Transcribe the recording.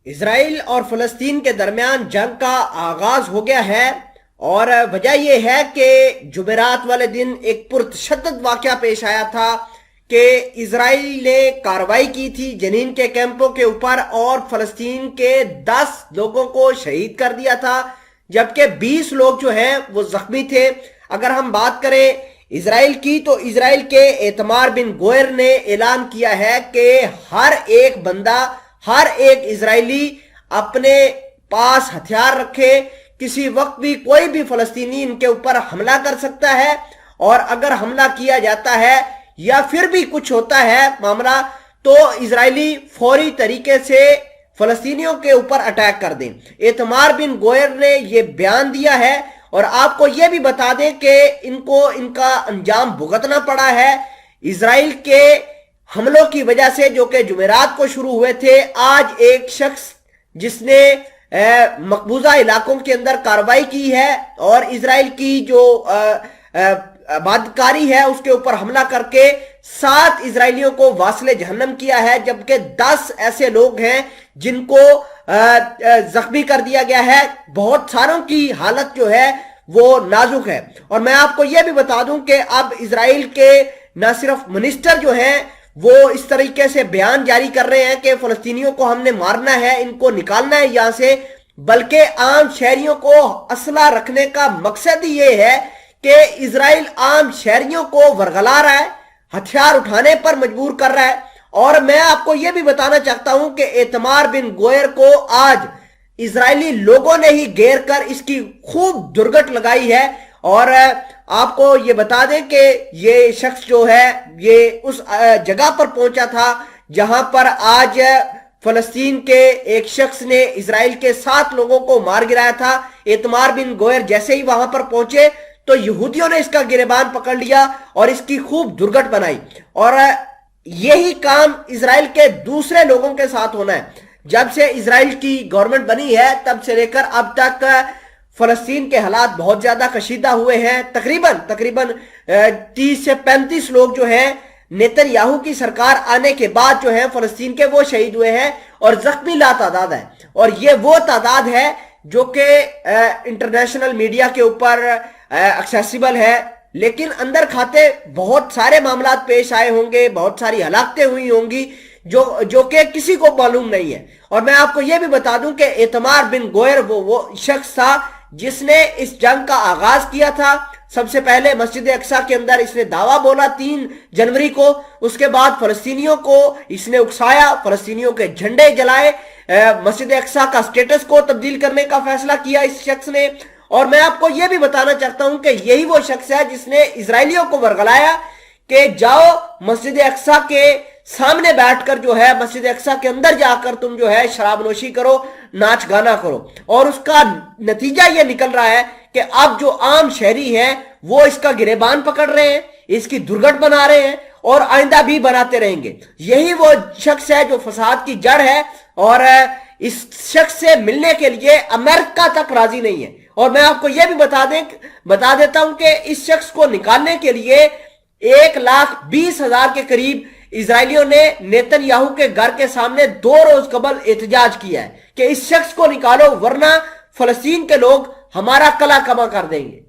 اسرائیل اور فلسطین کے درمیان جنگ کا آغاز ہو گیا ہے، اور وجہ یہ ہے کہ جمعرات والے دن ایک پرتشدد واقعہ پیش آیا تھا کہ اسرائیل نے کارروائی کی تھی جنین کے کیمپوں کے اوپر اور فلسطین کے 10 لوگوں کو شہید کر دیا تھا، جبکہ 20 لوگ جو ہیں وہ زخمی تھے۔ اگر ہم بات کریں اسرائیل کی تو اسرائیل کے ایتمار بن گوئر نے اعلان کیا ہے کہ ہر ایک بندہ، ہر ایک اسرائیلی اپنے پاس ہتھیار رکھے، کسی وقت بھی کوئی بھی فلسطینی ان کے اوپر حملہ کر سکتا ہے، اور اگر حملہ کیا جاتا ہے یا پھر بھی کچھ ہوتا ہے معاملہ تو اسرائیلی فوری طریقے سے فلسطینیوں کے اوپر اٹیک کر دیں۔ ایتمار بن گوئر نے یہ بیان دیا ہے، اور آپ کو یہ بھی بتا دیں کہ ان کا انجام بھگتنا پڑا ہے اسرائیل کے حملوں کی وجہ سے جو کہ جمعرات کو شروع ہوئے تھے۔ آج ایک شخص جس نے مقبوضہ علاقوں کے اندر کارروائی کی ہے اور اسرائیل کی جو آبادکاری ہے اس کے اوپر حملہ کر کے 7 اسرائیلیوں کو واصل جہنم کیا ہے، جبکہ 10 ایسے لوگ ہیں جن کو زخمی کر دیا گیا ہے۔ بہت ساروں کی حالت جو ہے وہ نازک ہے۔ اور میں آپ کو یہ بھی بتا دوں کہ اب اسرائیل کے نہ صرف منسٹر جو ہیں وہ اس طریقے سے بیان جاری کر رہے ہیں کہ فلسطینیوں کو ہم نے مارنا ہے، ان کو نکالنا ہے یہاں سے، بلکہ عام شہریوں کو اسلحہ رکھنے کا مقصد ہی یہ ہے کہ اسرائیل عام شہریوں کو ورغلا رہا ہے، ہتھیار اٹھانے پر مجبور کر رہا ہے۔ اور میں آپ کو یہ بھی بتانا چاہتا ہوں کہ ایتمار بن گوئر کو آج اسرائیلی لوگوں نے ہی گھیر کر اس کی خوب درگٹ لگائی ہے، اور آپ کو یہ بتا دیں کہ یہ شخص جو ہے یہ اس جگہ پر پہنچا تھا جہاں پر آج فلسطین کے ایک شخص نے اسرائیل کے 7 لوگوں کو مار گرایا تھا۔ ایتمار بن گوئر جیسے ہی وہاں پر پہنچے تو یہودیوں نے اس کا گریبان پکڑ لیا اور اس کی خوب درگٹ بنائی، اور یہی کام اسرائیل کے دوسرے لوگوں کے ساتھ ہونا ہے۔ جب سے اسرائیل کی گورنمنٹ بنی ہے تب سے لے کر اب تک فلسطین کے حالات بہت زیادہ کشیدہ ہوئے ہیں۔ تقریباً 30 سے 35 لوگ جو ہیں نیتن یاہو کی سرکار آنے کے بعد جو ہیں فلسطین کے وہ شہید ہوئے ہیں، اور زخمی لا تعداد ہے، اور یہ وہ تعداد ہے جو کہ انٹرنیشنل میڈیا کے اوپر ایکسیسیبل ہے، لیکن اندر کھاتے بہت سارے معاملات پیش آئے ہوں گے، بہت ساری ہلاکتیں ہوئی ہوں گی جو کہ کسی کو معلوم نہیں ہے۔ اور میں آپ کو یہ بھی بتا دوں کہ ایتمار بن گوئر وہ شخص تھا جس نے اس جنگ کا آغاز کیا تھا۔ سب سے پہلے مسجد اقصیٰ کے اندر اس نے دعویٰ بولا 3 جنوری کو، اس کے بعد فلسطینیوں کو اس نے اکسایا، فلسطینیوں کے جھنڈے جلائے، مسجد اقصیٰ کا سٹیٹس کو تبدیل کرنے کا فیصلہ کیا اس شخص نے۔ اور میں آپ کو یہ بھی بتانا چاہتا ہوں کہ یہی وہ شخص ہے جس نے اسرائیلیوں کو ورغلایا کہ جاؤ مسجد اقصیٰ کے سامنے بیٹھ کر جو ہے مسجد اقصیٰ کے اندر جا کر تم جو ہے شراب نوشی کرو، ناچ گانا کرو، اور اس کا نتیجہ یہ نکل رہا ہے کہ اب جو عام شہری ہیں وہ اس کا گریبان پکڑ رہے ہیں، اس کی درگٹ بنا رہے ہیں، اور آئندہ بھی بناتے رہیں گے۔ یہی وہ شخص ہے جو فساد کی جڑ ہے، اور اس شخص سے ملنے کے لیے امریکہ تک راضی نہیں ہے۔ اور میں آپ کو یہ بھی بتا دیتا ہوں کہ اس شخص کو نکالنے کے لیے 1,20,000 کے قریب اسرائیلیوں نے نیتن یاہو کے گھر کے سامنے 2 روز قبل احتجاج کیا ہے کہ اس شخص کو نکالو ورنہ فلسطین کے لوگ ہمارا قلعہ کما کر دیں گے۔